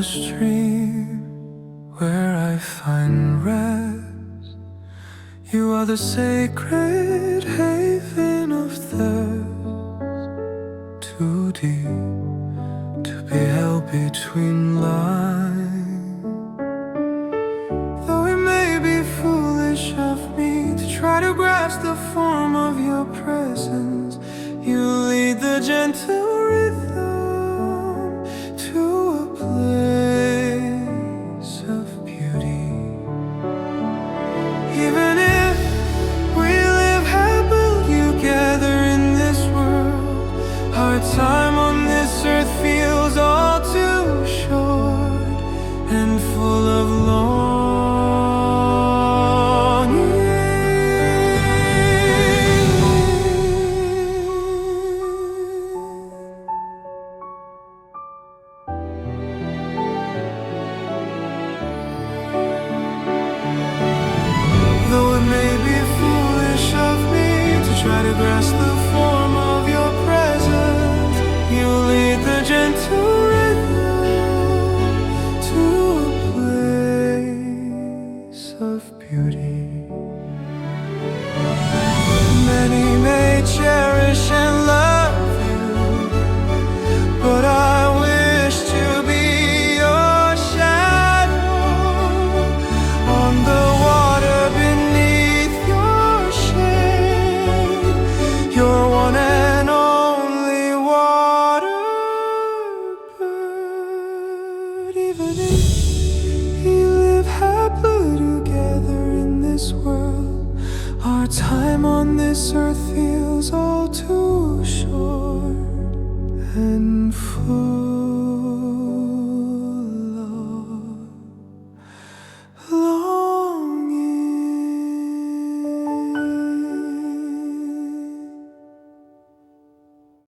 stream where I find rest. You are the sacred haven of thirst, too deep to be held between lines. Though it may be foolish of me to try to grasp the form of your presence, you lead the gentle rhythm to a place of beauty. Even if we live happily together in this world, our time on this earth feels all too short and full of Though it may be foolish of me to try to grasp the form of your presence, you lead the gentle rhythm to a place of beauty. Many may cherish and love you, but I wish to be your shadow on the water beneath your shade, your one and only water bird. Even if we live happily together in this world, our time on this earth feels all too short and full